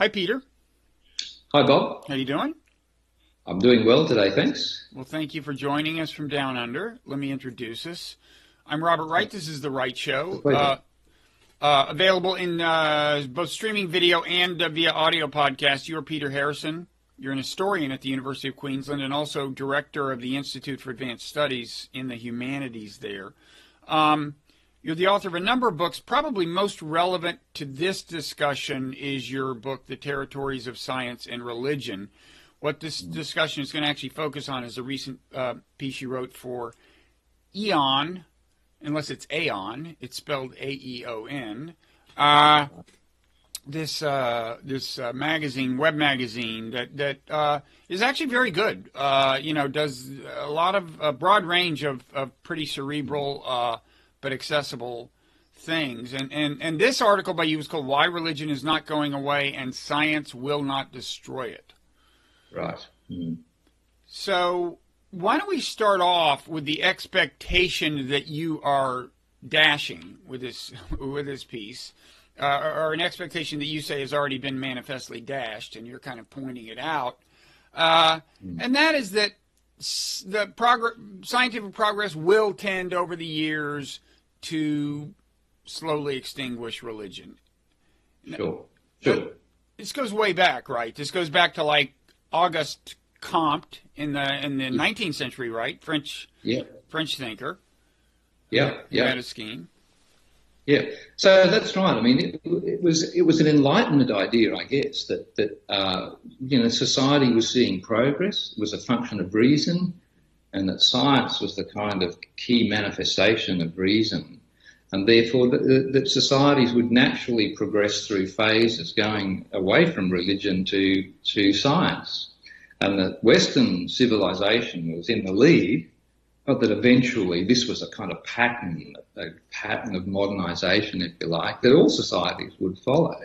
Hi, Peter. Hi, Bob. How you doing? I'm doing well today, thanks. Well, thank you for joining us from Down Under. Let me introduce us. I'm Robert Wright. This is The Wright It's a Show, pleasure. available in both streaming video and via audio podcast. You're Peter Harrison. You're an historian at the University of Queensland and also director of the Institute for Advanced Studies in the Humanities there. You're the author of a number of books. Probably most relevant to this discussion is your book, The Territories of Science and Religion. What this discussion is going to actually focus on is a recent piece you wrote for Aeon, unless it's Aeon, it's spelled Aeon. This magazine, web magazine that is actually very good. Does a lot of a broad range of pretty cerebral but accessible things. And this article by you was called "Why Religion Is Not Going Away and Science Will Not Destroy It." Right. Mm. So why don't we start off with the expectation that you are dashing with this piece, or an expectation that you say has already been manifestly dashed, and you're kind of pointing it out, and that is that scientific progress will tend over the years to slowly extinguish religion. Sure. This goes way back, right? This goes back to like Auguste Comte in the 19th century, right? French thinker. Yeah. Who had a scheme. Yeah. So that's right. I mean, it was an Enlightenment idea, I guess, that society was seeing progress. It was a function of reason, and that science was the kind of key manifestation of reason, and therefore that societies would naturally progress through phases going away from religion to science, and that Western civilization was in the lead, but that eventually this was a kind of pattern of modernisation, if you like, that all societies would follow.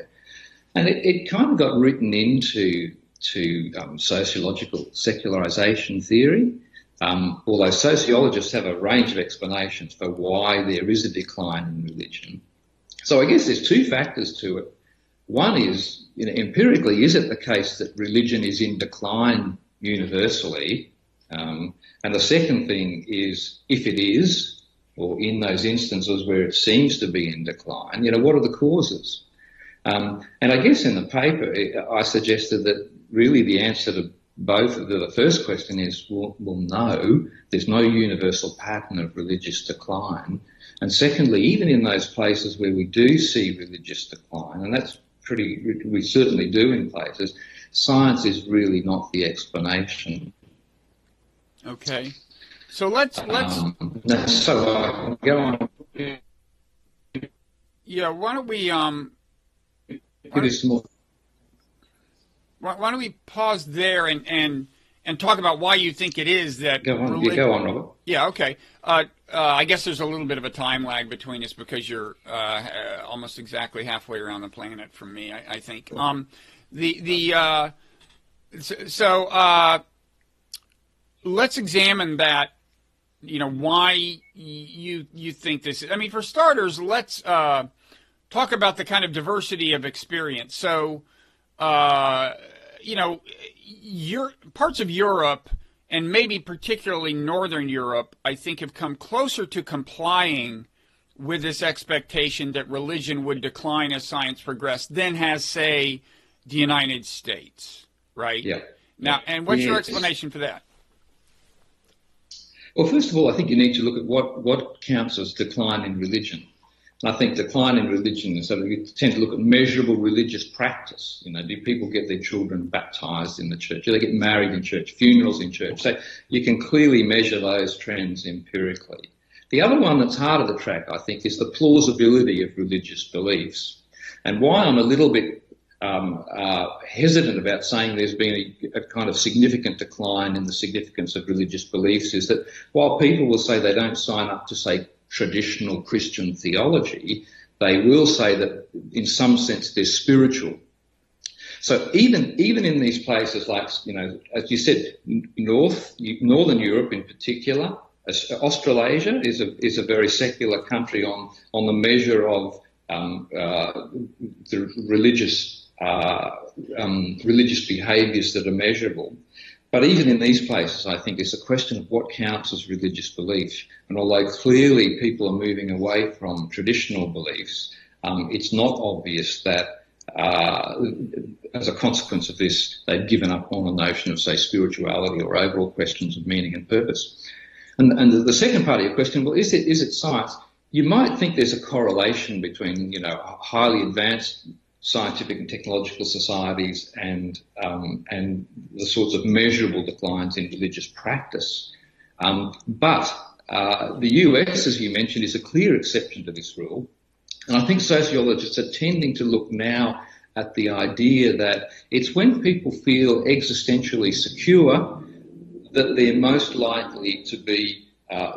And it kind of got written into sociological secularisation theory, although sociologists have a range of explanations for why there is a decline in religion. So I guess there's two factors to it. One is, empirically, is it the case that religion is in decline universally? And the second thing is, if it is, or in those instances where it seems to be in decline, what are the causes? And I guess in the paper, I suggested that really the answer to both of the first question is, well, no, there's no universal pattern of religious decline. And secondly, even in those places where we do see religious decline, and we certainly do in places, science is really not the explanation. Okay, so let's so I can go on. Yeah, why don't we why don't we pause there and talk about why you think it is that Go on, Robert. Yeah, okay. I guess there's a little bit of a time lag between us because you're almost exactly halfway around the planet from me, I think. Let's examine that. Why you think this is. I mean, for starters, let's talk about the kind of diversity of experience. So, parts of Europe, and maybe particularly Northern Europe, I think have come closer to complying with this expectation that religion would decline as science progressed than has, say, the United States, right? Yeah. Now, and what's your explanation for that? Well, first of all, I think you need to look at what counts as decline in religion. And I think decline in religion is something we tend to look at measurable religious practice. Do people get their children baptised in the church? Do they get married in church? Funerals in church? So you can clearly measure those trends empirically. The other one that's harder to track, I think, is the plausibility of religious beliefs. And why I'm a little bit hesitant about saying there's been a kind of significant decline in the significance of religious beliefs is that while people will say they don't sign up to, say, traditional Christian theology, they will say that in some sense they're spiritual. So even in these places like, as you said, Northern Europe in particular, Australasia is a very secular country on the measure of the religious religious behaviours that are measurable. But even in these places, I think it's a question of what counts as religious belief. And although clearly people are moving away from traditional beliefs, it's not obvious that as a consequence of this, they've given up on the notion of, say, spirituality or overall questions of meaning and purpose. And the second part of your question, well, is it science? You might think there's a correlation between, highly advanced scientific and technological societies and the sorts of measurable declines in religious practice. But the US, as you mentioned, is a clear exception to this rule. And I think sociologists are tending to look now at the idea that it's when people feel existentially secure that they're most likely to be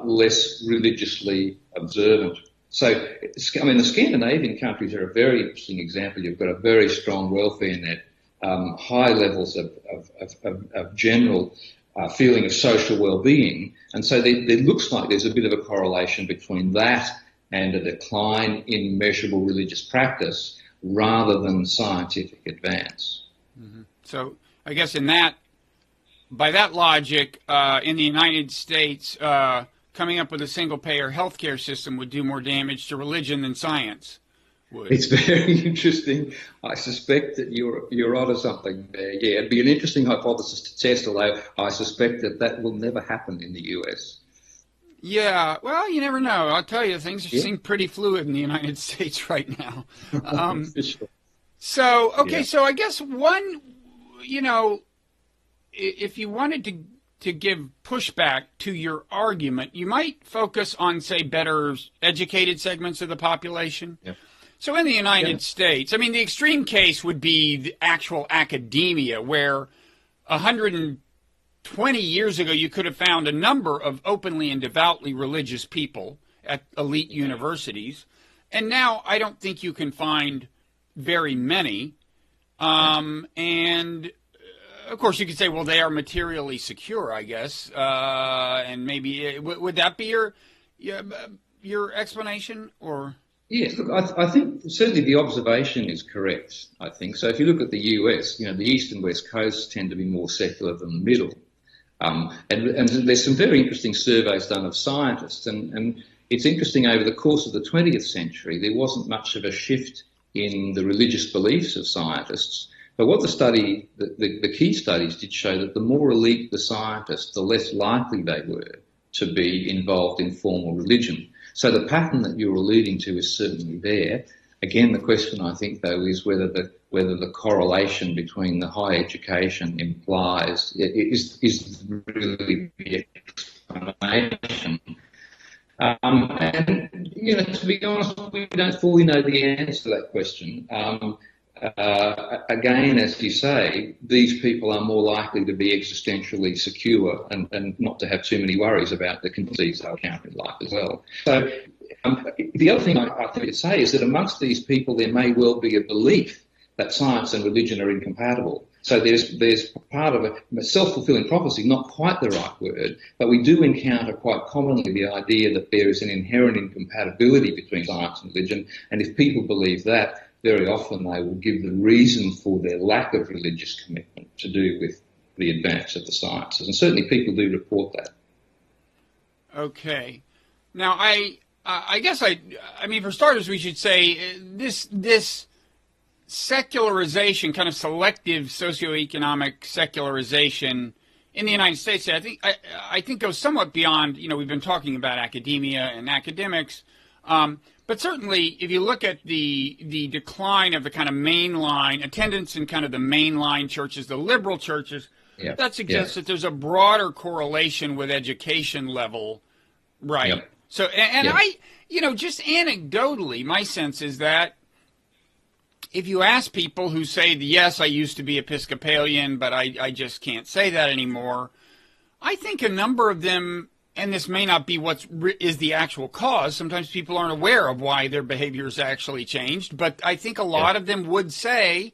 less religiously observant. So, I mean, the Scandinavian countries are a very interesting example. You've got a very strong welfare net, high levels of general feeling of social well-being. And so there looks like there's a bit of a correlation between that and a decline in measurable religious practice rather than scientific advance. Mm-hmm. So I guess by that logic, in the United States, coming up with a single-payer healthcare system would do more damage to religion than science would. It's very interesting. I suspect that you're onto something there. Yeah, it'd be an interesting hypothesis to test, although I suspect that will never happen in the US. Yeah, well, you never know. I'll tell you, things seem pretty fluid in the United States right now. Sure. So, okay, so I guess one, if you wanted to give pushback to your argument, you might focus on, say, better educated segments of the population. Yeah. So in the United States, I mean, the extreme case would be the actual academia, where 120 years ago you could have found a number of openly and devoutly religious people at elite universities, and now I don't think you can find very many. And of course, you could say, well, they are materially secure, I guess, and maybe would that be your explanation, or? Yes, look, I think certainly the observation is correct, I think. So if you look at the US, the east and west coasts tend to be more secular than the middle. And there's some very interesting surveys done of scientists, and it's interesting, over the course of the 20th century, there wasn't much of a shift in the religious beliefs of scientists. But what the key studies did show that the more elite the scientists, the less likely they were to be involved in formal religion. So the pattern that you're alluding to is certainly there. Again, the question, I think, though, is whether the correlation between the high education implies is really the explanation. And to be honest, we don't fully know the answer to that question. Again, as you say, these people are more likely to be existentially secure and not to have too many worries about the conditions they'll encounter in life as well. So the other thing I think to say is that amongst these people there may well be a belief that science and religion are incompatible. So there's part of a self-fulfilling prophecy, not quite the right word, but we do encounter quite commonly the idea that there is an inherent incompatibility between science and religion, and if people believe that, very often they will give the reason for their lack of religious commitment to do with the advance of the sciences. And certainly people do report that. Okay. Now, I guess I mean, for starters, we should say this secularization, kind of selective socioeconomic secularization in the United States, I think goes somewhat beyond, we've been talking about academia and academics, but certainly, if you look at the decline of the kind of mainline attendance in kind of the mainline churches, the liberal churches, that suggests that there's a broader correlation with education level, right? Yep. So, and I, just anecdotally, my sense is that if you ask people who say, yes, I used to be Episcopalian, but I just can't say that anymore, I think a number of them, and this may not be what is the actual cause. Sometimes people aren't aware of why their behaviors actually changed. But I think a lot of them would say,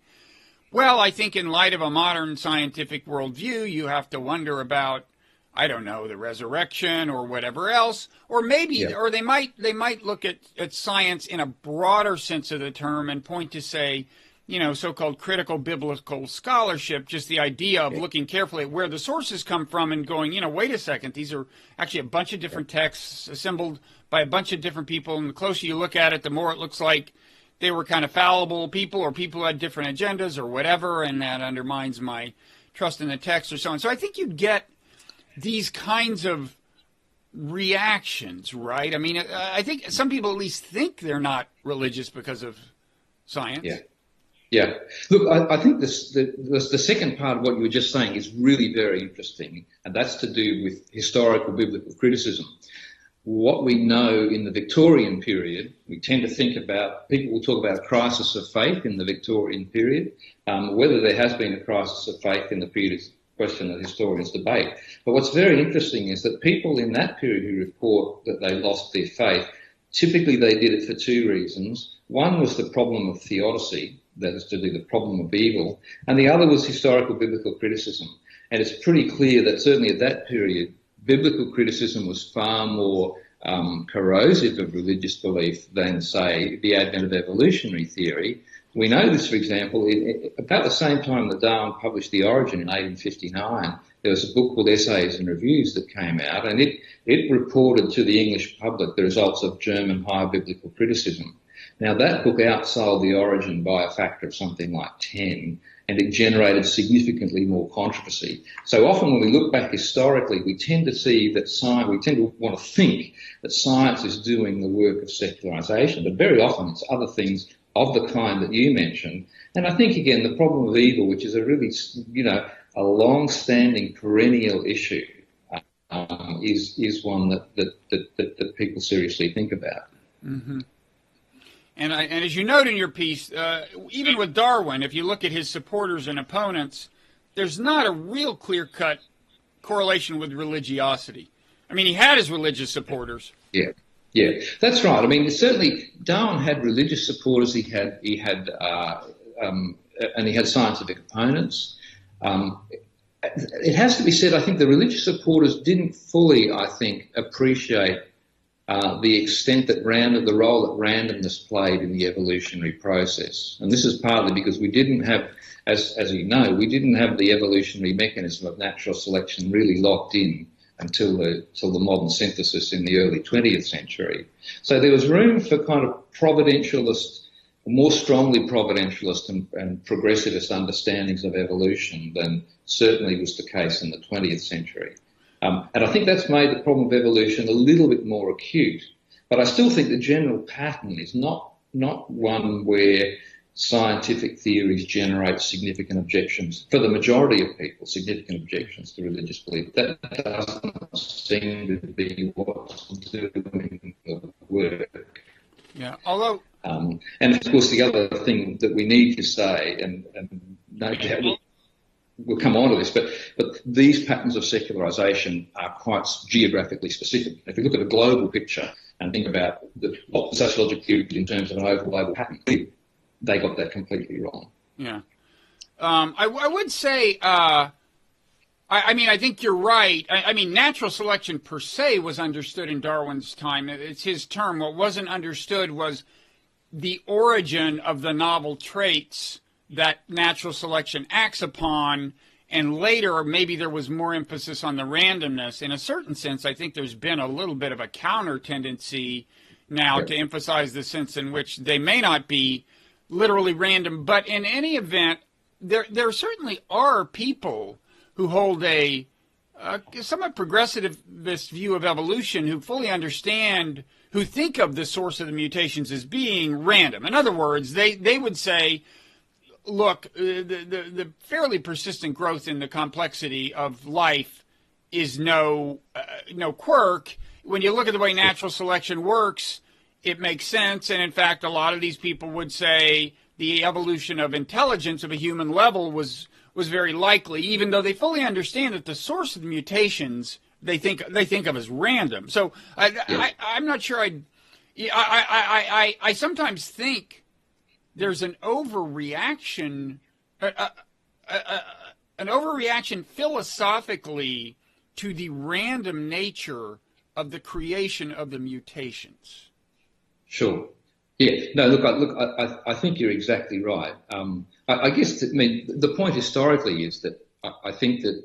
well, I think in light of a modern scientific worldview, you have to wonder about, I don't know, the resurrection or whatever else. Or maybe, or they might look at science in a broader sense of the term and point to, say, so-called critical biblical scholarship, just the idea of looking carefully at where the sources come from and going, wait a second, these are actually a bunch of different texts assembled by a bunch of different people, and the closer you look at it, the more it looks like they were kind of fallible people, or people who had different agendas or whatever, and that undermines my trust in the text or so on. So I think you get these kinds of reactions, right? I mean, I think some people at least think they're not religious because of science. Yeah. Yeah. Look, I think the second part of what you were just saying is really very interesting, and that's to do with historical biblical criticism. What we know in the Victorian period, we tend to think about, people will talk about a crisis of faith in the Victorian period. Whether there has been a crisis of faith in the period is a question that historians debate. But what's very interesting is that people in that period who report that they lost their faith, typically they did it for two reasons. One was the problem of theodicy, that is to do the problem of evil, and the other was historical biblical criticism. And it's pretty clear that certainly at that period, biblical criticism was far more corrosive of religious belief than, say, the advent of evolutionary theory. We know this, for example, about the same time that Darwin published The Origin in 1859, there was a book called Essays and Reviews that came out, and it reported to the English public the results of German higher biblical criticism. Now, that book outsold The Origin by a factor of something like 10, and it generated significantly more controversy. So often when we look back historically, we tend to see that we tend to want to think that science is doing the work of secularisation, but very often it's other things of the kind that you mentioned. And I think, again, the problem of evil, which is a really, a long-standing perennial issue, is one that people seriously think about. Mm-hmm. And as you note in your piece, even with Darwin, if you look at his supporters and opponents, there's not a real clear-cut correlation with religiosity. I mean, he had his religious supporters. Yeah, that's right. I mean, certainly Darwin had religious supporters. He had scientific opponents. It has to be said, I think the religious supporters didn't fully, appreciate the extent that the role that randomness played in the evolutionary process. And this is partly because we didn't have, as you know, we didn't have the evolutionary mechanism of natural selection really locked in until the modern synthesis in the early 20th century. So there was room for kind of providentialist, more strongly providentialist and progressivist understandings of evolution than certainly was the case in the 20th century. And I think that's made the problem of evolution a little bit more acute. But I still think the general pattern is not one where scientific theories generate significant objections, for the majority of people, significant objections to religious belief. That doesn't seem to be what's doing the work. Yeah, although... and of course the other thing that we need to say, and no doubt we'll come on to this, but these patterns of secularisation are quite geographically specific. If you look at a global picture and think about what the sociological theory in terms of an overall global pattern, they got that completely wrong. Yeah. I would say, I think you're right. I mean, natural selection per se was understood in Darwin's time. It's his term. What wasn't understood was the origin of the novel traits that natural selection acts upon, and later maybe there was more emphasis on the randomness. In a certain sense, I think there's been a little bit of a counter tendency now to emphasize the sense in which they may not be literally random, but in any event, there certainly are people who hold a somewhat progressivist view of evolution, who fully understand, who think of the source of the mutations as being random. In other words, they would say, look, the fairly persistent growth in the complexity of life is no quirk. When you look at the way natural selection works, it makes sense. And in fact, a lot of these people would say the evolution of intelligence of a human level was very likely, even though they fully understand that the source of the mutations they think of as random. So I'm not sure I sometimes think there's an overreaction philosophically to the random nature of the creation of the mutations. Sure. Yeah, no, I think you're exactly right. I guess, the point historically is that I think that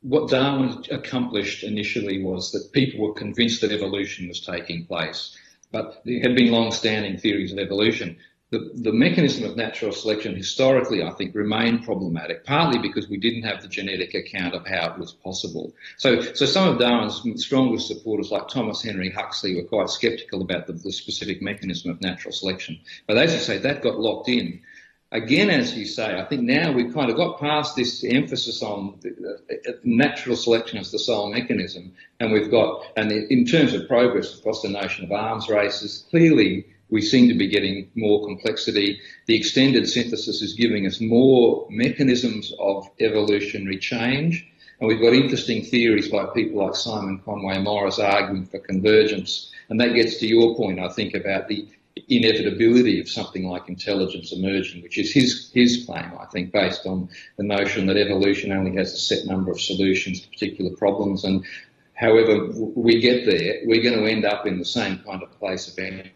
what Darwin accomplished initially was that people were convinced that evolution was taking place, but there had been long-standing theories of evolution. The mechanism of natural selection historically, I think, remained problematic, partly because we didn't have the genetic account of how it was possible. So some of Darwin's strongest supporters, like Thomas Henry Huxley, were quite sceptical about the specific mechanism of natural selection. But as you say, that got locked in. Again, as you say, I think now we've kind of got past this emphasis on natural selection as the sole mechanism, and in terms of progress across the notion of arms races, clearly we seem to be getting more complexity. The extended synthesis is giving us more mechanisms of evolutionary change, and we've got interesting theories by people like Simon Conway Morris arguing for convergence, and that gets to your point, I think, about the inevitability of something like intelligence emerging, which is his claim, I think, based on the notion that evolution only has a set number of solutions to particular problems, and however we get there, we're going to end up in the same kind of place eventually.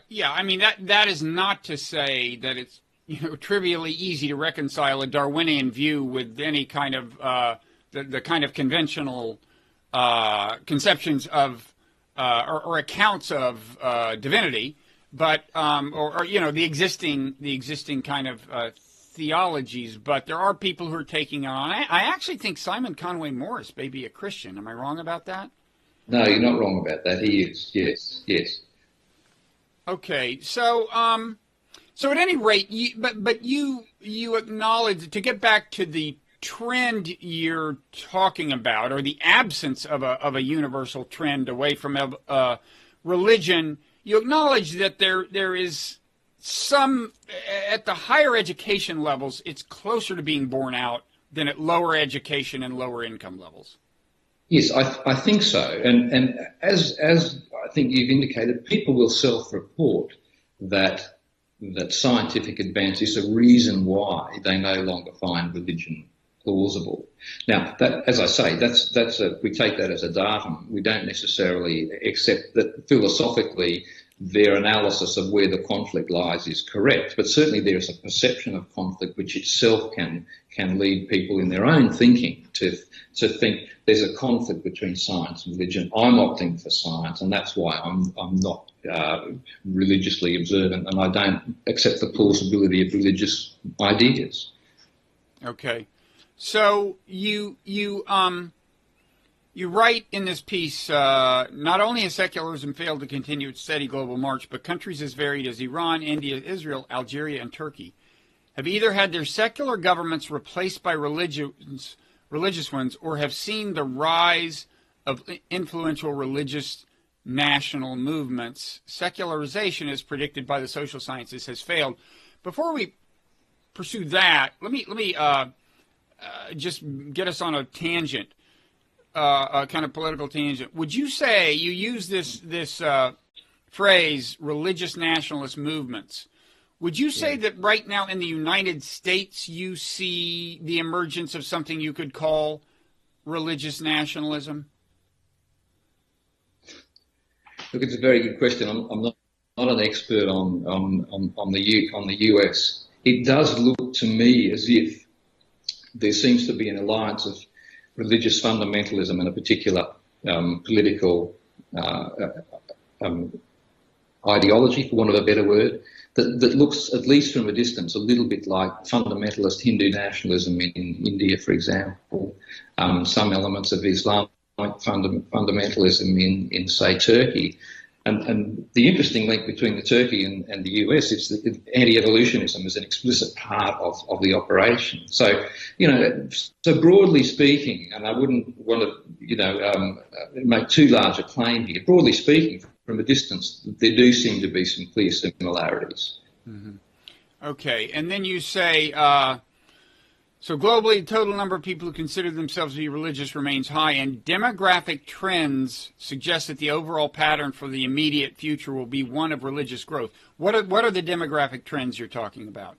Yeah, I mean, that is not to say that it's trivially easy to reconcile a Darwinian view with any kind of the kind of conventional conceptions of or accounts of divinity, but or the existing kind of theologies. But there are people who are taking on. I actually think Simon Conway Morris may be a Christian. Am I wrong about that? No, you're not wrong about that. He is. Yes. Okay, so so at any rate, you acknowledge, to get back to the trend you're talking about, or the absence of a universal trend away from religion, you acknowledge that there is some, at the higher education levels, it's closer to being borne out than at lower education and lower income levels. Yes, I think so. And as I think you've indicated, people will self-report that scientific advance is a reason why they no longer find religion plausible. Now, that, as I say, we take that as a datum. We don't necessarily accept that philosophically their analysis of where the conflict lies is correct, but certainly there is a perception of conflict which itself can lead people in their own thinking to think there's a conflict between science and religion. I'm opting for science, and that's why I'm not religiously observant, and I don't accept the plausibility of religious ideas. Okay, so you write in this piece, not only has secularism failed to continue its steady global march, but countries as varied as Iran, India, Israel, Algeria, and Turkey have either had their secular governments replaced by religious ones, or have seen the rise of influential religious national movements. Secularization, as predicted by the social sciences, has failed. Before we pursue that, let me just get us on a tangent. A kind of political tangent. Would you say, you use this phrase, religious nationalist movements? Would you say that right now in the United States you see the emergence of something you could call religious nationalism? Look, it's a very good question. I'm not an expert on the US. It does look to me as if there seems to be an alliance of religious fundamentalism and a particular political ideology, for want of a better word, that looks, at least from a distance, a little bit like fundamentalist Hindu nationalism in India, for example, some elements of Islamic fundamentalism in say, Turkey. And the interesting link between the Turkey and the US is that anti-evolutionism is an explicit part of the operation. So, so broadly speaking, and I wouldn't want to, make too large a claim here, broadly speaking, from a distance, there do seem to be some clear similarities. Mm-hmm. Okay, and then you say, so globally, the total number of people who consider themselves to be religious remains high, and demographic trends suggest that the overall pattern for the immediate future will be one of religious growth. What are the demographic trends you're talking about?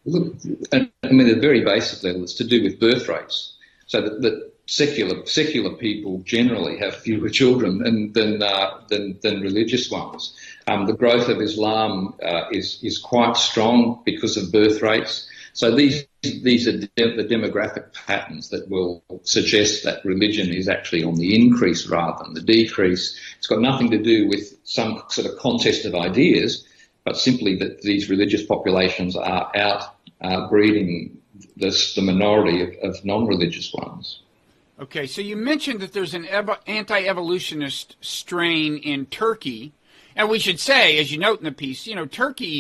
Look, I mean, at a very basic level, it's to do with birth rates. So that secular people generally have fewer children than religious ones. The growth of Islam is quite strong because of birth rates. So these are the demographic patterns that will suggest that religion is actually on the increase rather than the decrease. It's got nothing to do with some sort of contest of ideas, but simply that these religious populations are outbreeding the minority of non-religious ones. Okay, so you mentioned that there's an anti-evolutionist strain in Turkey. And we should say, as you note in the piece,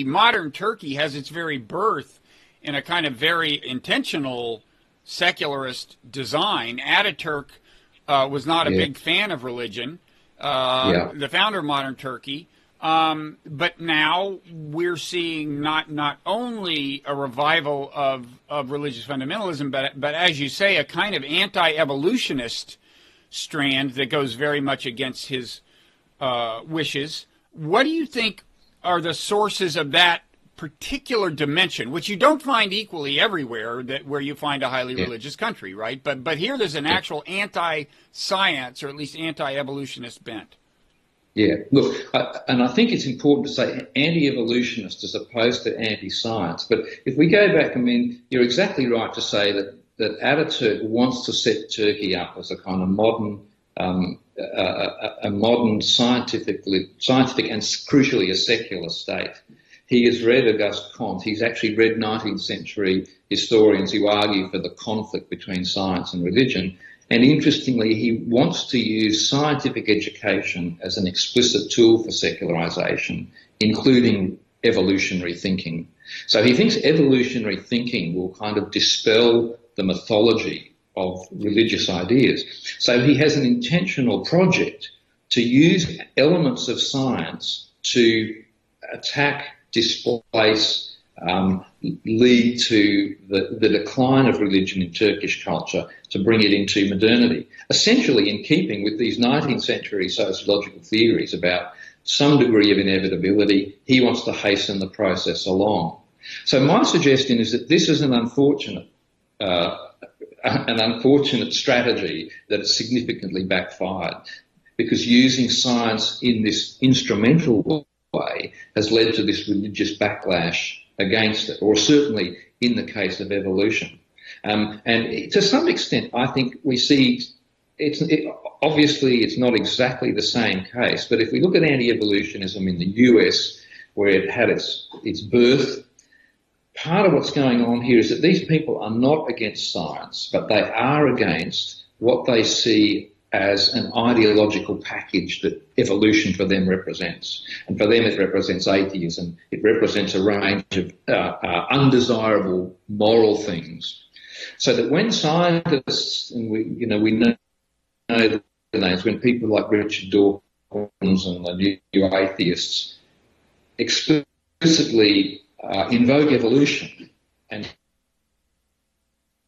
modern Turkey has its very birth in a kind of very intentional secularist design. Ataturk was not a big fan of religion, the founder of modern Turkey. But now we're seeing not only a revival of religious fundamentalism, but as you say, a kind of anti-evolutionist strand that goes very much against his wishes. What do you think are the sources of that particular dimension, which you don't find equally everywhere where you find a highly religious country, right? But here there's an actual anti-science or at least anti-evolutionist bent. Yeah, look, and I think it's important to say anti-evolutionist as opposed to anti-science. But if we go back, I mean, you're exactly right to say that Ataturk wants to set Turkey up as a kind of modern, a modern scientific and crucially a secular state. He has read Auguste Comte. He's actually read 19th century historians who argue for the conflict between science and religion. And interestingly, he wants to use scientific education as an explicit tool for secularization, including evolutionary thinking. So he thinks evolutionary thinking will kind of dispel the mythology of religious ideas. So he has an intentional project to use elements of science to attack, displace, lead to the decline of religion in Turkish culture, to bring it into modernity, essentially in keeping with these 19th century sociological theories about some degree of inevitability. He wants to hasten the process along. So my suggestion is that this is an unfortunate strategy that has significantly backfired, because using science in this instrumental way has led to this religious backlash against it, or certainly in the case of evolution. And to some extent, I think we see, obviously it's not exactly the same case, but if we look at anti-evolutionism in the US, where it had its birth, part of what's going on here is that these people are not against science, but they are against what they see as an ideological package that evolution for them represents. And for them it represents atheism. It represents a range of undesirable moral things. So that when scientists, and we know the names, when people like Richard Dawkins and the new atheists explicitly invoke evolution and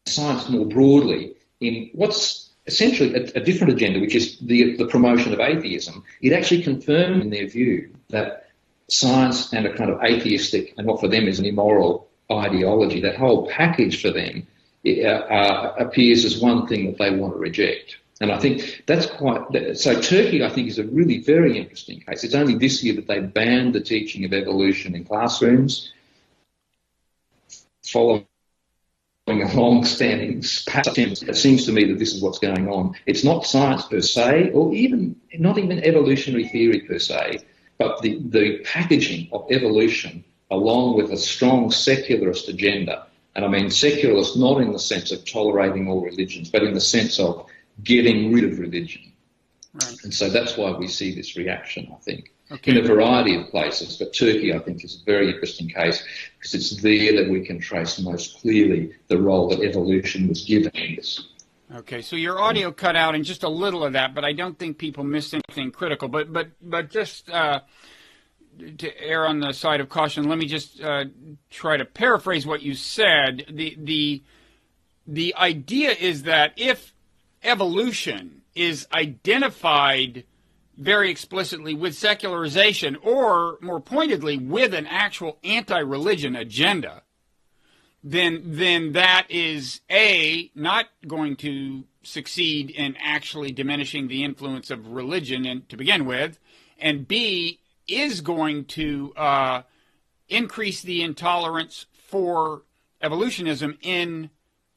science more broadly in what's essentially a different agenda, which is the promotion of atheism, it actually confirms in their view that science and a kind of atheistic, and what for them is an immoral ideology, that whole package for them appears as one thing that they want to reject. And I think that's so Turkey, I think, is a really very interesting case. It's only this year that they banned the teaching of evolution in classrooms, following a long-standing pattern. It seems to me that this is what's going on. It's not science per se, or not even evolutionary theory per se, but the packaging of evolution along with a strong secularist agenda. And I mean secularist not in the sense of tolerating all religions, but in the sense of getting rid of religion. Right. And so that's why we see this reaction, I think. Okay. In a variety of places, but Turkey, I think, is a very interesting case because it's there that we can trace most clearly the role that evolution was given in this. Okay, so your audio cut out in just a little of that, but I don't think people missed anything critical. But just to err on the side of caution, let me just try to paraphrase what you said. The idea is that if evolution is identified very explicitly with secularization, or more pointedly with an actual anti-religion agenda, then that is not going to succeed in actually diminishing the influence of religion and to begin with, and B is going to increase the intolerance for evolutionism in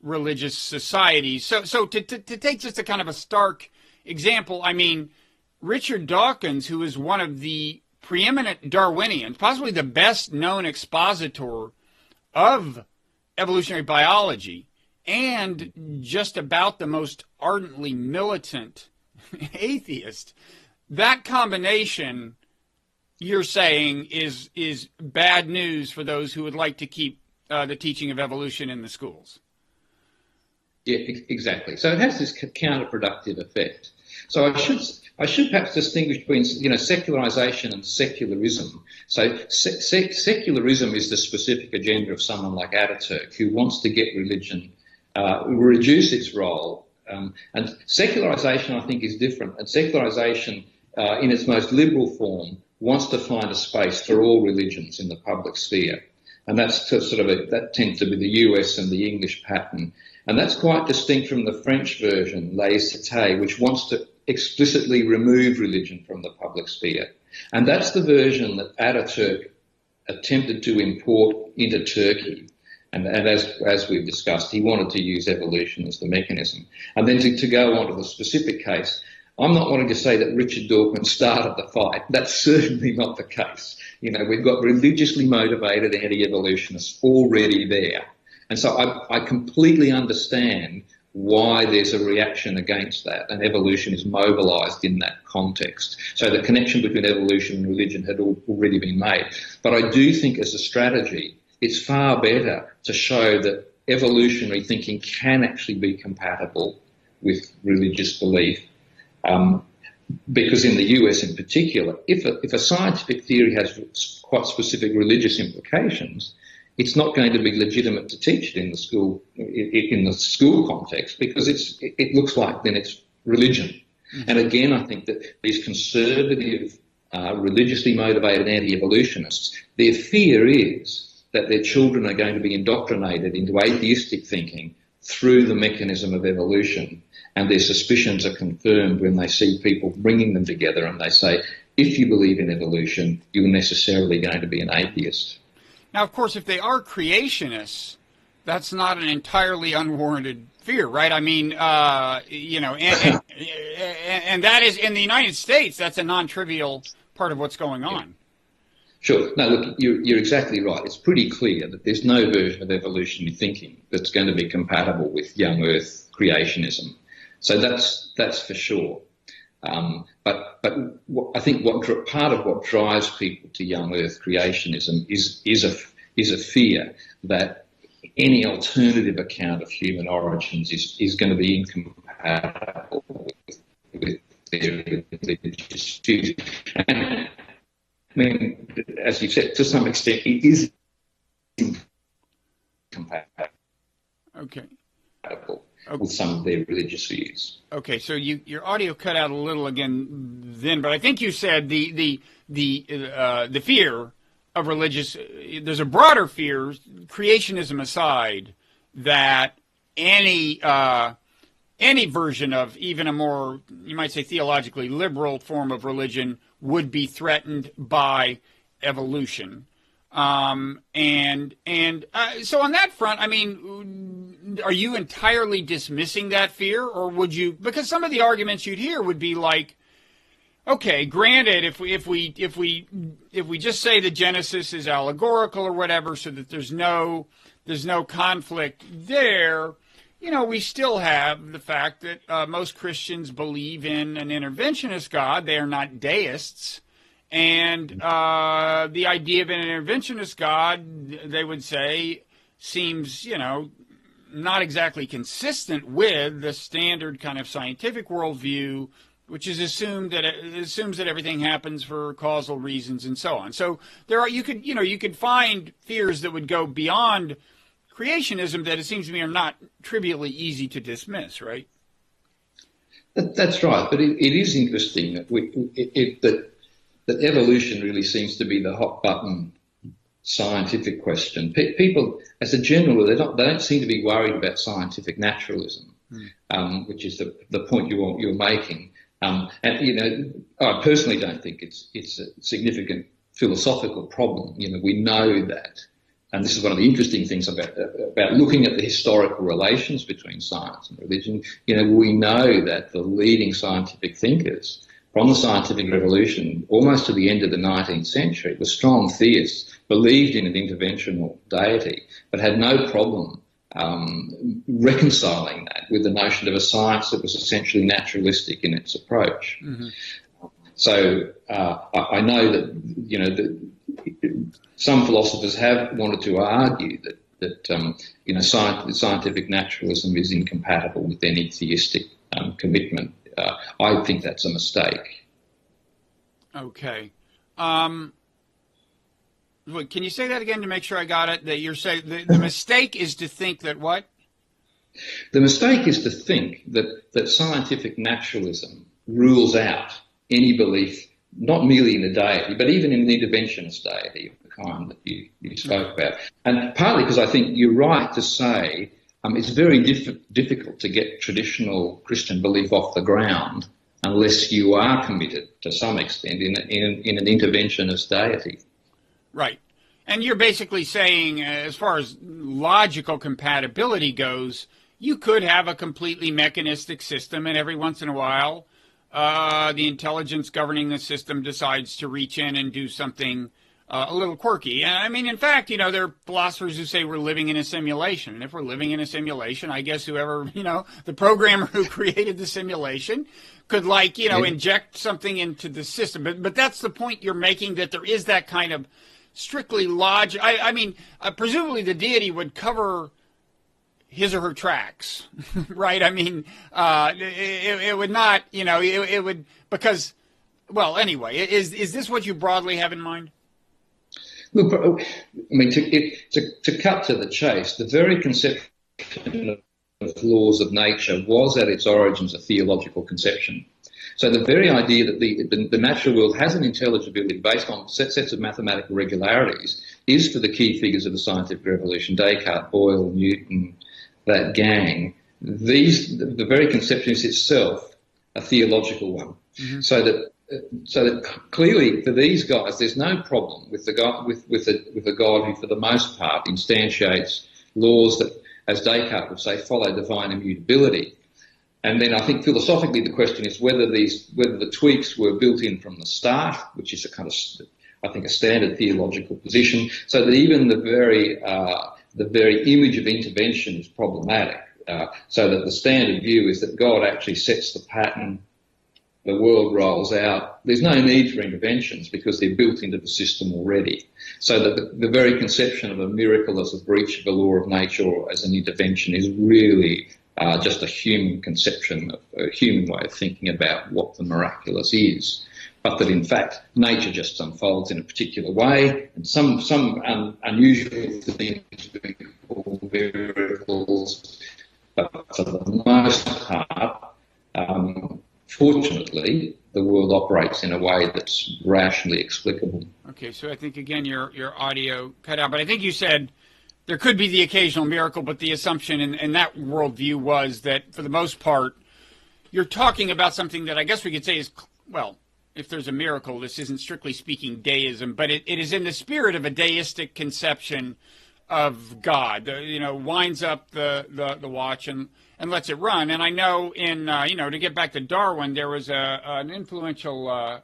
religious societies. So to take just a kind of a stark example, I mean, Richard Dawkins, who is one of the preeminent Darwinians, possibly the best known expositor of evolutionary biology, and just about the most ardently militant atheist, that combination, you're saying, is bad news for those who would like to keep the teaching of evolution in the schools. Yeah, exactly. So it has this counterproductive effect. So I should perhaps distinguish between, secularization and secularism. So secularism is the specific agenda of someone like Ataturk, who wants to get religion, reduce its role. And secularization, I think, is different. And secularization, in its most liberal form, wants to find a space for all religions in the public sphere. And that's that tends to be the US and the English pattern. And that's quite distinct from the French version, laïcité, which wants to explicitly remove religion from the public sphere. And that's the version that Ataturk attempted to import into Turkey. And as we've discussed, he wanted to use evolution as the mechanism. And then to go on to the specific case, I'm not wanting to say that Richard Dawkins started the fight. That's certainly not the case. We've got religiously motivated anti-evolutionists already there. And so I completely understand why there's a reaction against that, and evolution is mobilised in that context. So the connection between evolution and religion had already been made. But I do think as a strategy, it's far better to show that evolutionary thinking can actually be compatible with religious belief. Because in the US in particular, if a scientific theory has quite specific religious implications, it's not going to be legitimate to teach it in the school context, because it looks like then it's religion. Mm-hmm. And again, I think that these conservative, religiously motivated anti-evolutionists, their fear is that their children are going to be indoctrinated into atheistic thinking through the mechanism of evolution, and their suspicions are confirmed when they see people bringing them together and they say, if you believe in evolution, you're necessarily going to be an atheist. Now, of course, if they are creationists, that's not an entirely unwarranted fear, right? I mean, and that is, in the United States, that's a non-trivial part of what's going on. Sure. No, look, you're exactly right. It's pretty clear that there's no version of evolutionary thinking that's going to be compatible with young Earth creationism. So that's for sure. But I think part of what drives people to young Earth creationism is a fear that any alternative account of human origins is going to be incompatible with their religious views. And, I mean, as you said, to some extent, it is incompatible. Okay. With some of their religious views. Okay, so your audio cut out a little again then, but I think you said the fear of religious. There's a broader fear, creationism aside, that any version of even a more, you might say, theologically liberal form of religion would be threatened by evolution. So on that front, I mean, are you entirely dismissing that fear, or would you? Because some of the arguments you'd hear would be like, okay, granted, if we just say that Genesis is allegorical or whatever, so that there's no conflict there, we still have the fact that most Christians believe in an interventionist God. They are not deists. And the idea of an interventionist God, they would say, seems, not exactly consistent with the standard kind of scientific worldview, which is assumes that everything happens for causal reasons and so on. So you could find fears that would go beyond creationism that it seems to me are not trivially easy to dismiss, right? That's right, but it is interesting that that evolution really seems to be the hot button scientific question. People, as a general rule, they don't seem to be worried about scientific naturalism, which is the point you're making. And I personally don't think it's a significant philosophical problem. We know that, and this is one of the interesting things about looking at the historical relations between science and religion. We know that the leading scientific thinkers from the scientific revolution almost to the end of the 19th century were strong theists, believed in an interventional deity, but had no problem reconciling that with the notion of a science that was essentially naturalistic in its approach. Mm-hmm. So I know that some philosophers have wanted to argue that scientific naturalism is incompatible with any theistic commitment. I think that's a mistake. Okay. Can you say that again to make sure I got it? That you're saying the mistake is to think that what? The mistake is to think that scientific naturalism rules out any belief, not merely in a deity, but even in an interventionist deity of the kind that you spoke about. And partly because I think you're right to say it's very difficult to get traditional Christian belief off the ground unless you are committed to some extent in an interventionist deity. Right. And you're basically saying, as far as logical compatibility goes, you could have a completely mechanistic system, and every once in a while, the intelligence governing the system decides to reach in and do something a little quirky. I mean, in fact, there are philosophers who say we're living in a simulation. And if we're living in a simulation, I guess whoever, the programmer who created the simulation could, inject something into the system. But that's the point you're making, that there is that kind of strictly logic. I mean, presumably the deity would cover his or her tracks, right? I mean, it would not, it would, because, well, anyway, is this what you broadly have in mind? Look, I mean, to cut to the chase, the very conception of laws of nature was at its origins a theological conception. So the very idea that the natural world has an intelligibility based on sets of mathematical regularities is for the key figures of the scientific revolution, Descartes, Boyle, Newton, that gang. The very conception is itself a theological one. Mm-hmm. So that clearly for these guys, there's no problem with the God who, for the most part, instantiates laws that, as Descartes would say, follow divine immutability. And then I think philosophically the question is whether the tweaks were built in from the start, which is a kind of, I think, a standard theological position, so that even the very image of intervention is problematic. So that the standard view is that God actually sets the pattern, the world rolls out. There's no need for interventions because they're built into the system already. So that the very conception of a miracle as a breach of the law of nature or as an intervention is really just a human conception, a human way of thinking about what the miraculous is. But that in fact nature just unfolds in a particular way, and some unusual things we call miracles, but for the most part, fortunately, the world operates in a way that's rationally explicable. Okay, so I think again your audio cut out, but I think you said there could be the occasional miracle, but the assumption in that worldview was that for the most part, you're talking about something that I guess we could say is, well, if there's a miracle, this isn't strictly speaking deism, but it is in the spirit of a deistic conception of God, winds up the watch and lets it run. And I know to get back to Darwin, there was an influential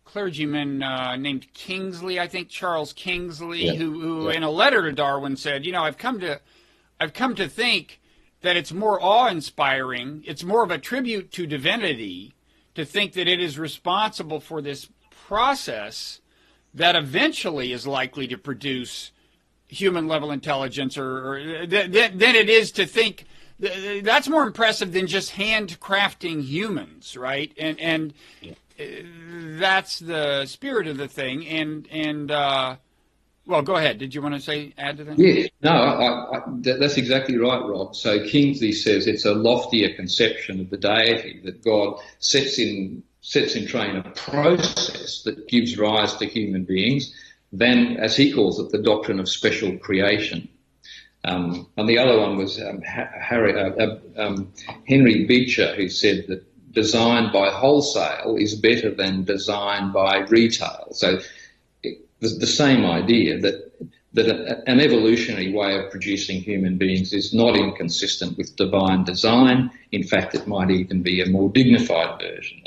clergyman named Kingsley, I think Charles Kingsley, who in a letter to Darwin said, I've come to think that it's more awe-inspiring, it's more of a tribute to divinity to think that it is responsible for this process that eventually is likely to produce human level intelligence, or than it is to think that's more impressive than just handcrafting humans, right? And that's the spirit of the thing. And well, go ahead. Did you want to add to that? Yeah, no, that's exactly right, Rob. So Kingsley says it's a loftier conception of the deity, that God sets in train a process that gives rise to human beings, than, as he calls it, the doctrine of special creation. And the other one was Henry Beecher, who said that design by wholesale is better than design by retail. So the same idea that an evolutionary way of producing human beings is not inconsistent with divine design. In fact, it might even be a more dignified version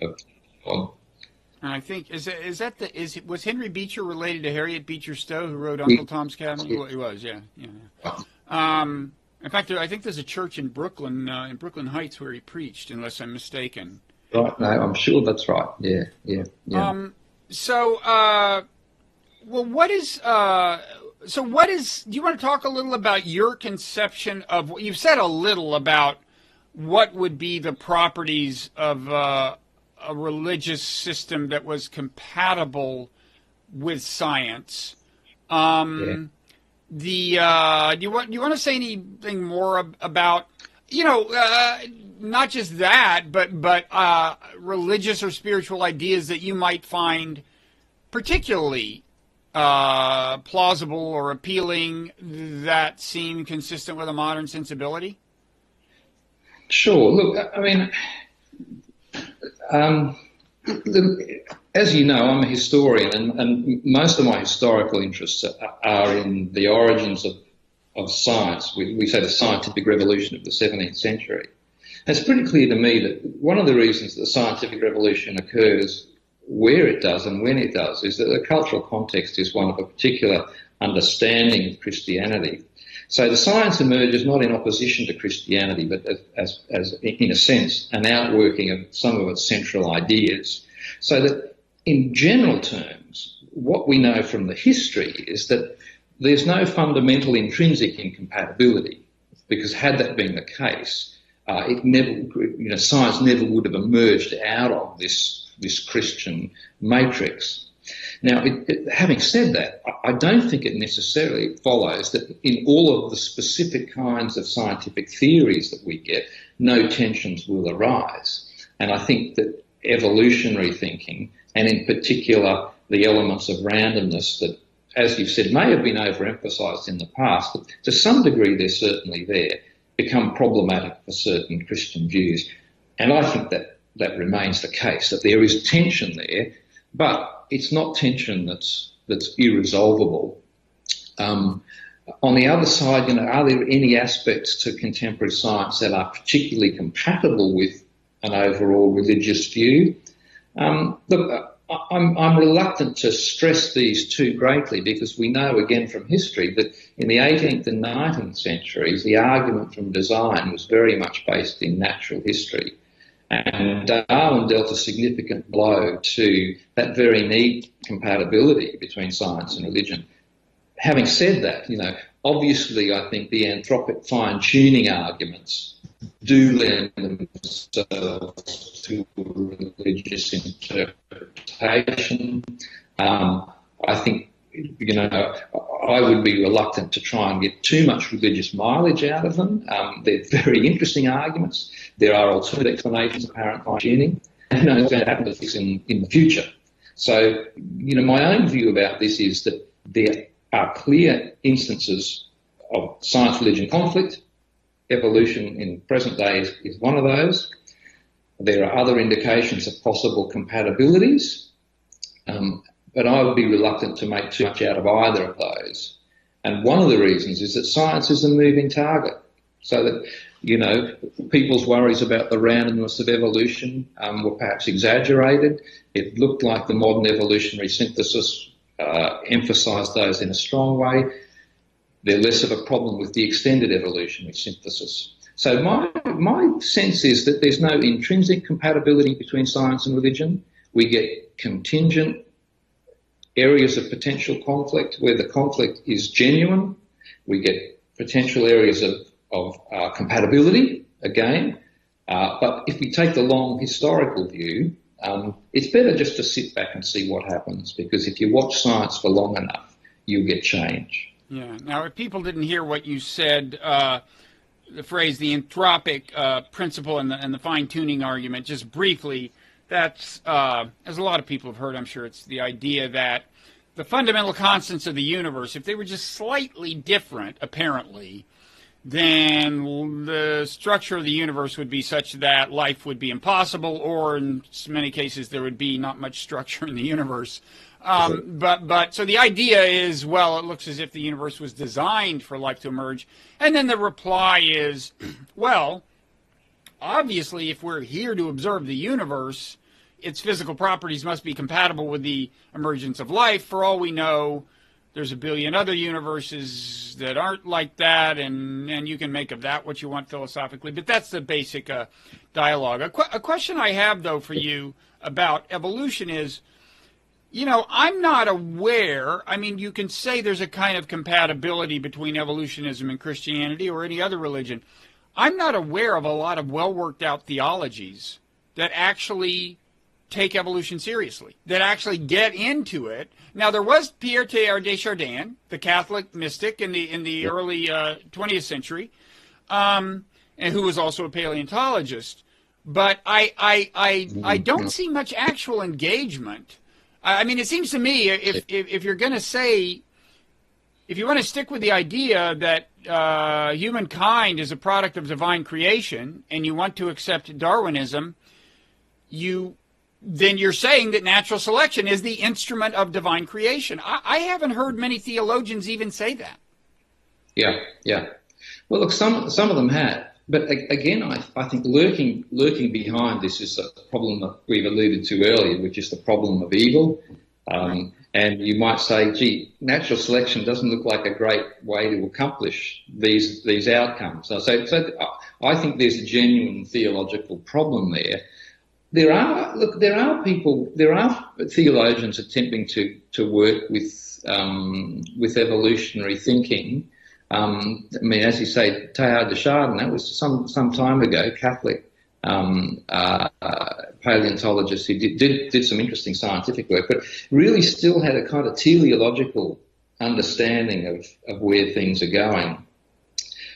of God. I think was Henry Beecher related to Harriet Beecher Stowe, who wrote Uncle Tom's Cabin? He was, yeah. In fact, I think there's a church in Brooklyn Heights, where he preached, unless I'm mistaken. Right, no, I'm sure that's right. Yeah. What is? Do you want to talk a little about your conception of? You've said a little about what would be the properties of a religious system that was compatible with science. Do you want to say anything more about, not just that, but religious or spiritual ideas that you might find particularly plausible or appealing, that seem consistent with a modern sensibility? Sure. Look, I mean, as you know, I'm a historian, and most of my historical interests are in the origins of science. We say the scientific revolution of the 17th century. And it's pretty clear to me that one of the reasons that the scientific revolution occurs where it does and when it does is that the cultural context is one of a particular understanding of Christianity. So the science emerges not in opposition to Christianity, but as in a sense, an outworking of some of its central ideas. So that in general terms, what we know from the history is that there's no fundamental intrinsic incompatibility, because had that been the case, science never would have emerged out of this Christian matrix. Now, having said that, I don't think it necessarily follows that in all of the specific kinds of scientific theories that we get, no tensions will arise. And I think that evolutionary thinking, and in particular the elements of randomness that, as you've said, may have been overemphasised in the past, but to some degree they're certainly there, become problematic for certain Christian views. And I think that remains the case, that there is tension there, but it's not tension that's irresolvable. On the other side, are there any aspects to contemporary science that are particularly compatible with an overall religious view? Look, I'm reluctant to stress these too greatly, because we know again from history that in the 18th and 19th centuries, the argument from design was very much based in natural history. And Darwin dealt a significant blow to that very neat compatibility between science and religion. Having said that, obviously I think the anthropic fine-tuning arguments do lend themselves to religious interpretation. I think, I would be reluctant to try and get too much religious mileage out of them. They're very interesting arguments. There are alternative explanations of apparent fine-tuning, and it's going to happen to this in the future. So, my own view about this is that there are clear instances of science-religion conflict. Evolution in present day is one of those. There are other indications of possible compatibilities, but I would be reluctant to make too much out of either of those. And one of the reasons is that science is a moving target, so that, people's worries about the randomness of evolution were perhaps exaggerated. It looked like the modern evolutionary synthesis emphasised those in a strong way. They're less of a problem with the extended evolutionary synthesis. So my sense is that there's no intrinsic compatibility between science and religion. We get contingent areas of potential conflict where the conflict is genuine. We get potential areas of compatibility, again. But if we take the long historical view, it's better just to sit back and see what happens, because if you watch science for long enough, you'll get change. Yeah. Now, if people didn't hear what you said, the phrase, the anthropic principle and the fine-tuning argument, just briefly, that's, as a lot of people have heard, I'm sure, it's the idea that the fundamental constants of the universe, if they were just slightly different, apparently, then the structure of the universe would be such that life would be impossible, or in many cases there would be not much structure in the universe. But so the idea is, well, it looks as if the universe was designed for life to emerge. And then the reply is, well, obviously, if we're here to observe the universe, its physical properties must be compatible with the emergence of life. For all we know, there's a billion other universes that aren't like that, and you can make of that what you want philosophically. But that's the basic dialogue. A question I have, though, for you about evolution is, I'm not aware. I mean, you can say there's a kind of compatibility between evolutionism and Christianity or any other religion. I'm not aware of a lot of well-worked-out theologies that actually take evolution seriously, that actually get into it. Now, there was Pierre Teilhard de Chardin, the Catholic mystic in the early 20th century, and who was also a paleontologist. But I don't see much actual engagement. I mean, it seems to me if you're going to say, if you want to stick with the idea that humankind is a product of divine creation, and you want to accept Darwinism, then you're saying that natural selection is the instrument of divine creation. I haven't heard many theologians even say that. Yeah. Well, look, some of them have. But again, I think lurking behind this is a problem that we've alluded to earlier, which is the problem of evil. And you might say, gee, natural selection doesn't look like a great way to accomplish these outcomes. So I think there's a genuine theological problem there. There are theologians attempting to work with evolutionary thinking. I mean, as you say, Teilhard de Chardin, that was some time ago, Catholic paleontologist who did some interesting scientific work, but really still had a kind of teleological understanding of where things are going.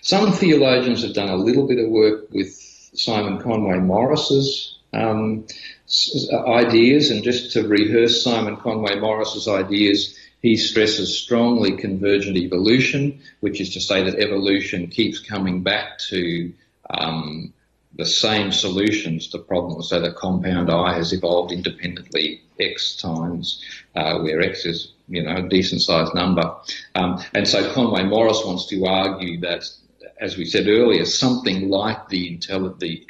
Some theologians have done a little bit of work with Simon Conway Morris's ideas, and just to rehearse Simon Conway Morris's ideas, he stresses strongly convergent evolution, which is to say that evolution keeps coming back to the same solutions to problems. So the compound I has evolved independently X times, where X is, a decent-sized number. And so Conway Morris wants to argue that, as we said earlier, something like the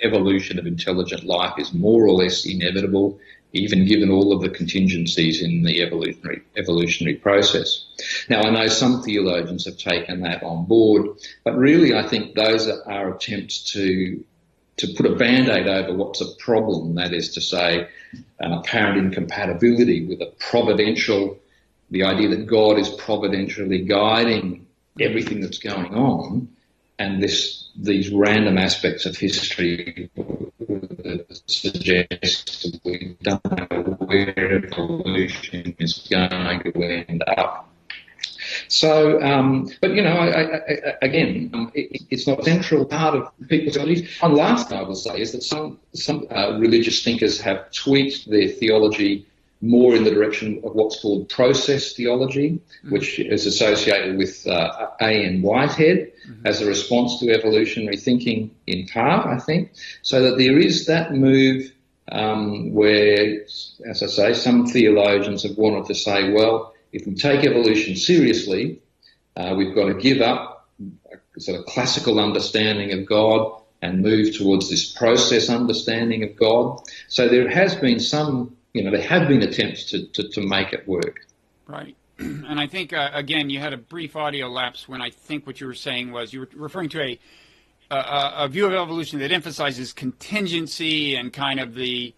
evolution of intelligent life is more or less inevitable, even given all of the contingencies in the evolutionary process. Now, I know some theologians have taken that on board, but really I think those are attempts to put a Band-Aid over what's a problem, that is to say, an apparent incompatibility with the idea that God is providentially guiding everything that's going on, and these random aspects of history that suggest that we don't know where evolution is going to end up. So, but again, it's not a central part of people's ideas. One last thing I will say is that some religious thinkers have tweaked their theology more in the direction of what's called process theology, which is associated with A.N. Whitehead as a response to evolutionary thinking in part, I think, so that there is that move where, as I say, some theologians have wanted to say, well, if we take evolution seriously, we've got to give up a sort of classical understanding of God and move towards this process understanding of God. So there has been there have been attempts to make it work. Right. And I think, again, you had a brief audio lapse when I think what you were saying was you were referring to a view of evolution that emphasizes contingency and kind of the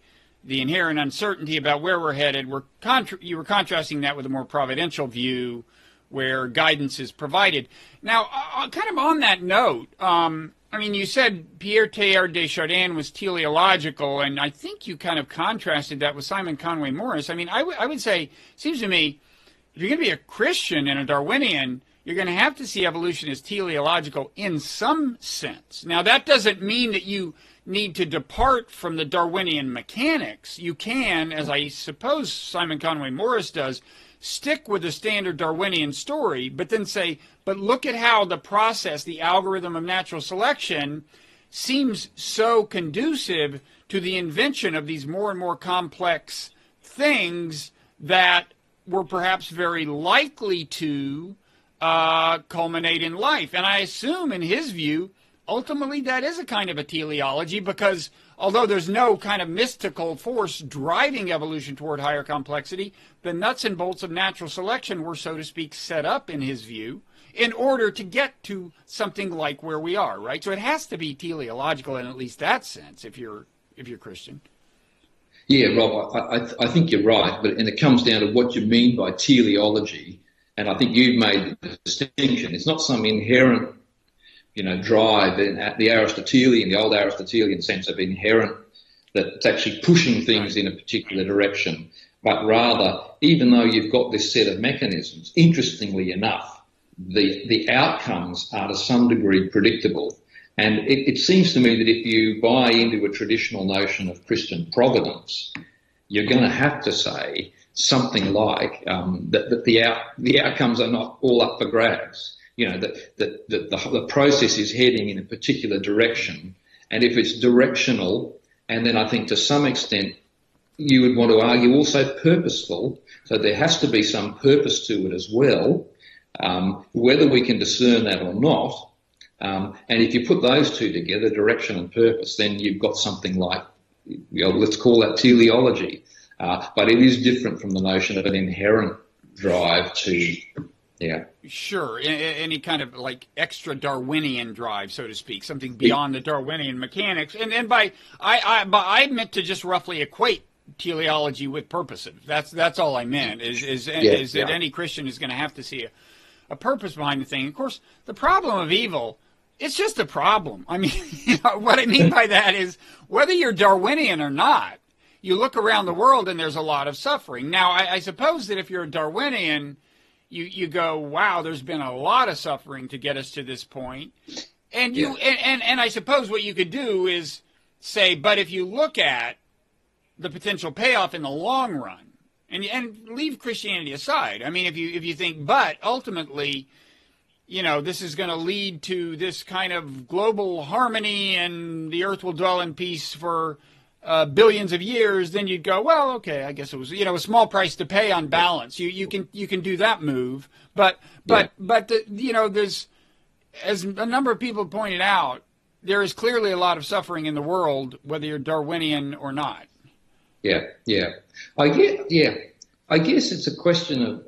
inherent uncertainty about where we're headed. You were contrasting that with a more providential view where guidance is provided. Now, kind of on that note, I mean, you said Pierre Teilhard de Chardin was teleological, and I think you kind of contrasted that with Simon Conway Morris. I mean, I would say, seems to me, if you're going to be a Christian and a Darwinian, you're going to have to see evolution as teleological in some sense. Now, that doesn't mean that you need to depart from the Darwinian mechanics. You can, as I suppose Simon Conway Morris does, stick with the standard Darwinian story, but then say, but look at how the process, the algorithm of natural selection, seems so conducive to the invention of these more and more complex things that were perhaps very likely to culminate in life. And I assume, in his view, ultimately that is a kind of a teleology, because although there's no kind of mystical force driving evolution toward higher complexity, the nuts and bolts of natural selection were, so to speak, set up, in his view, in order to get to something like where we are, right? So it has to be teleological in at least that sense, if you're Christian. Yeah, Rob, I think you're right, and it comes down to what you mean by teleology, and I think you've made the distinction. It's not some inherent, drive in the Aristotelian, the old Aristotelian sense of inherent, that's actually pushing things in a particular direction, but rather, even though you've got this set of mechanisms, interestingly enough, the outcomes are to some degree predictable. And it seems to me that if you buy into a traditional notion of Christian providence, you're going to have to say something like that the outcomes are not all up for grabs. That the process is heading in a particular direction, and if it's directional, and then I think to some extent you would want to argue also purposeful, so there has to be some purpose to it as well, whether we can discern that or not. And if you put those two together, direction and purpose, then you've got something like, let's call that teleology. But it is different from the notion of an inherent drive to, Sure, any kind of like extra Darwinian drive, so to speak, something beyond the Darwinian mechanics. And I meant to just roughly equate teleology with purposive. That's all I meant. Is that any Christian is going to have to see a purpose behind the thing. Of course, the problem of evil, it's just a problem. I mean, what I mean by that is, whether you're Darwinian or not, you look around the world and there's a lot of suffering. Now, I suppose that if you're a Darwinian, you go, wow, there's been a lot of suffering to get us to this point. And and I suppose what you could do is say, but if you look at the potential payoff in the long run, and leave Christianity aside. I mean, if you think, but ultimately, this is going to lead to this kind of global harmony and the earth will dwell in peace for billions of years, then you'd go, well, okay, I guess it was, a small price to pay on balance. You can do that move, but there's, as a number of people pointed out, there is clearly a lot of suffering in the world, whether you're Darwinian or not. Yeah. I guess it's a question of,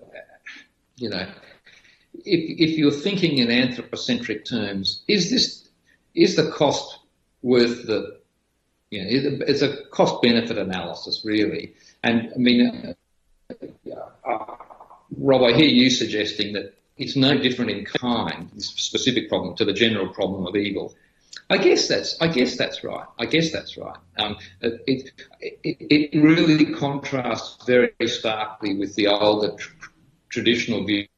if you're thinking in anthropocentric terms, is the cost worth the, it's a cost-benefit analysis, really. And I mean, Rob, I hear you suggesting that it's no different in kind, this specific problem, to the general problem of evil. I guess that's right. It really contrasts very starkly with the older traditional view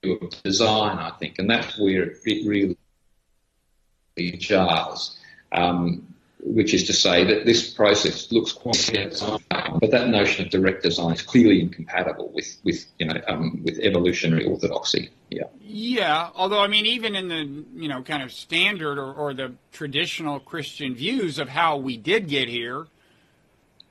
of design, I think, and that's where it really jars. Which is to say that this process looks quite design, but that notion of direct design is clearly incompatible with evolutionary orthodoxy. Yeah. Although, I mean, even in the kind of standard or the traditional Christian views of how we did get here,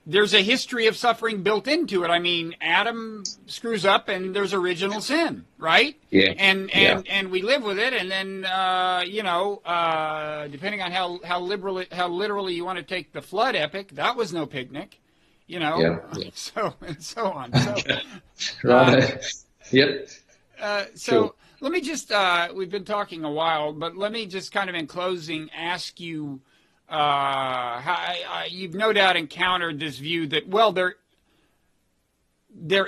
there's a history of suffering built into it. I mean, Adam screws up and there's original sin, right? Yeah. And we live with it, and then depending on how literally you want to take the flood epic, that was no picnic, so and so on. So, right. Yep. So let me just we've been talking a while, but let me just kind of in closing ask you. You've no doubt encountered this view that, well, there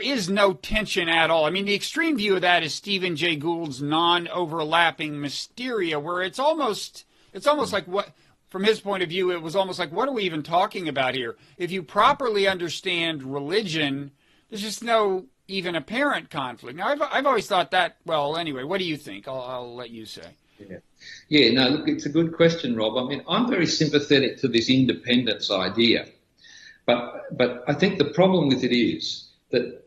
is no tension at all. I mean, the extreme view of that is Stephen Jay Gould's non-overlapping magisteria, where it's almost like, what, from his point of view, it was almost like, what are we even talking about here? If you properly understand religion, there's just no even apparent conflict. Now, I've always thought that. Well, anyway, what do you think? I'll let you say. No, look, it's a good question, Rob. I mean, I'm very sympathetic to this independence idea. But I think the problem with it is that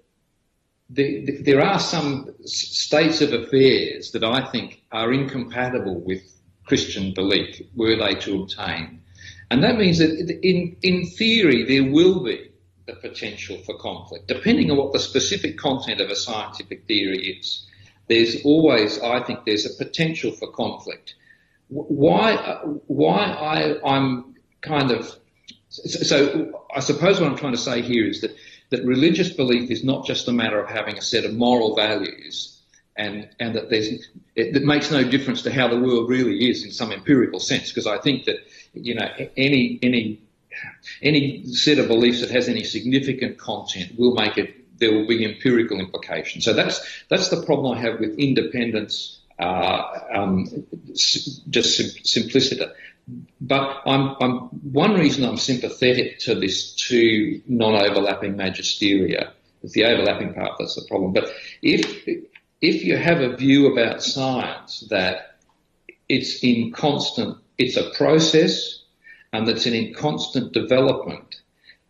there are some states of affairs that I think are incompatible with Christian belief, were they to obtain. And that means that in theory there will be the potential for conflict, depending on what the specific content of a scientific theory is. There's always, I think, there's a potential for conflict. I'm kind of... So I suppose what I'm trying to say here is that religious belief is not just a matter of having a set of moral values and that it makes no difference to how the world really is in some empirical sense, because I think that, you know, any set of beliefs that has any significant content will make it, there will be empirical implications. So that's the problem I have with independence, just simplicity. But one reason I'm sympathetic to this two non-overlapping magisteria is the overlapping part that's the problem. But if you have a view about science that it's a process and that's in constant development,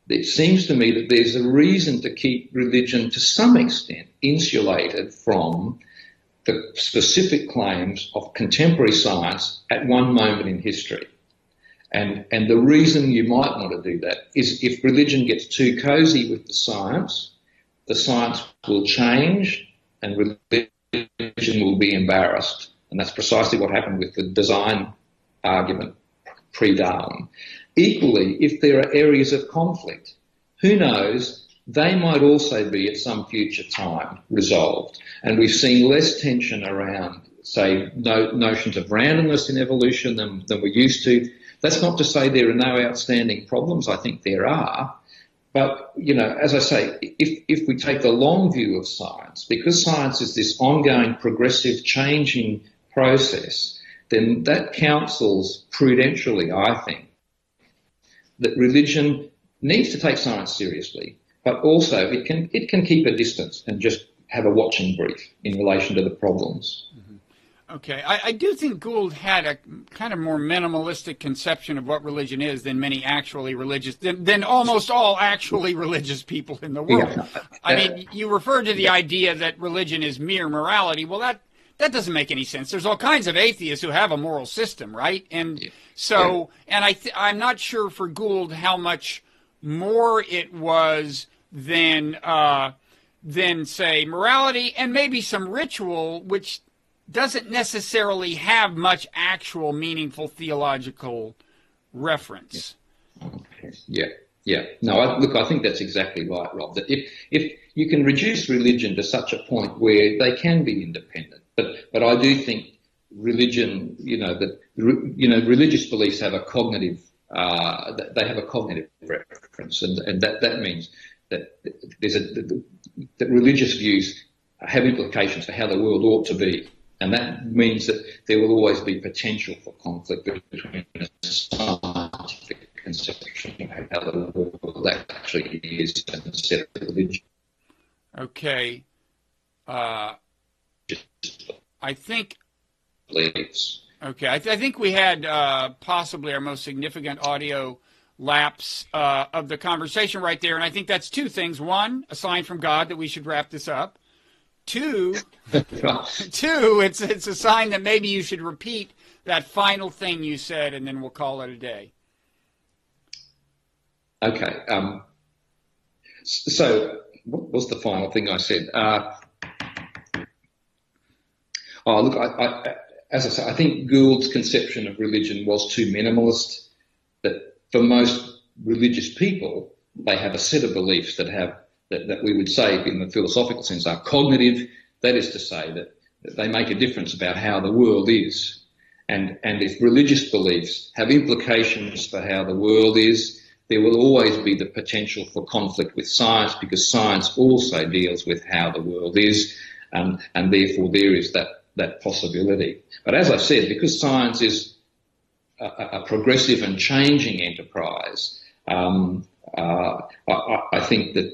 it seems to me that there's a reason to keep religion to some extent insulated from the specific claims of contemporary science at one moment in history. And the reason you might want to do that is if religion gets too cosy with the science will change and religion will be embarrassed. And that's precisely what happened with the design argument pre-Darwin. Equally, if there are areas of conflict, who knows, they might also be at some future time resolved. And we've seen less tension around, say, notions of randomness in evolution than we're used to. That's not to say there are no outstanding problems. I think there are. But, you know, as I say, if we take the long view of science, because science is this ongoing, progressive, changing process, then that counsels prudentially, I think, that religion needs to take science seriously, but also it can keep a distance and just have a watching brief in relation to the problems. Mm-hmm. Okay, I do think Gould had a kind of more minimalistic conception of what religion is than many actually religious, than almost all actually religious people in the world. Yeah. I mean, you referred to the idea that religion is mere morality. Well, that doesn't make any sense. There's all kinds of atheists who have a moral system, right? And so, and I'm not sure for Gould how much more it was than say morality and maybe some ritual, which doesn't necessarily have much actual meaningful theological reference. Yeah. No, I think that's exactly right, Rob. That if you can reduce religion to such a point where they can be independent, but I do think religion, religious beliefs have a cognitive, they have a cognitive reference, and that means that that religious views have implications for how the world ought to be. And that means that there will always be potential for conflict between a scientific conception of how the world actually is and a set of religion. Okay. I think. Okay, I think we had possibly our most significant audio lapse of the conversation right there, and I think that's two things. One, a sign from God that we should wrap this up. Two, it's a sign that maybe you should repeat that final thing you said, and then we'll call it a day. Okay. So what was the final thing I said? Look, as I say, I think Gould's conception of religion was too minimalist. That for most religious people, they have a set of beliefs that we would say, in the philosophical sense, are cognitive. That is to say that they make a difference about how the world is. And if religious beliefs have implications for how the world is, there will always be the potential for conflict with science, because science also deals with how the world is, and therefore there is that possibility. But as I said, because science is a progressive and changing enterprise, I think that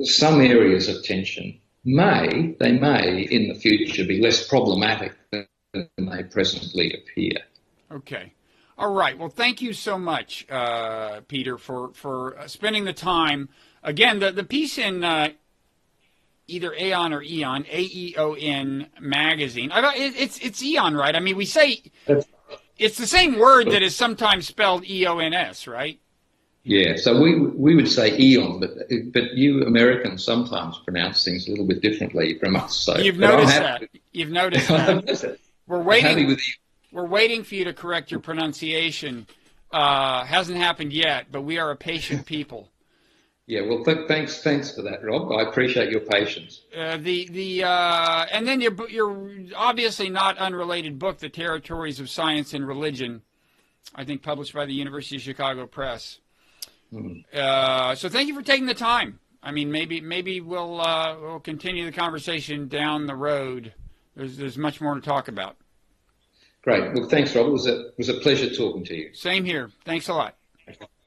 some areas of tension may in the future be less problematic than they presently appear. Okay. All right. Well, thank you so much, Peter, for spending the time. Again, the piece in either Aeon or Eon, AEON magazine. It's Eon, right? I mean, we say it's the same word that is sometimes spelled EONS, right? Yeah, so we would say eon, but you Americans sometimes pronounce things a little bit differently from us. So You've noticed that. You've noticed that. We're waiting. We're waiting for you to correct your pronunciation. Hasn't happened yet, but we are a patient people. Yeah, well, thanks for that, Rob. I appreciate your patience. And then your obviously not unrelated book, The Territories of Science and Religion, I think published by the University of Chicago Press. So thank you for taking the time. I mean, maybe we'll continue the conversation down the road. There's much more to talk about. Great. Well, thanks, Rob. It was a pleasure talking to you. Same here. Thanks a lot.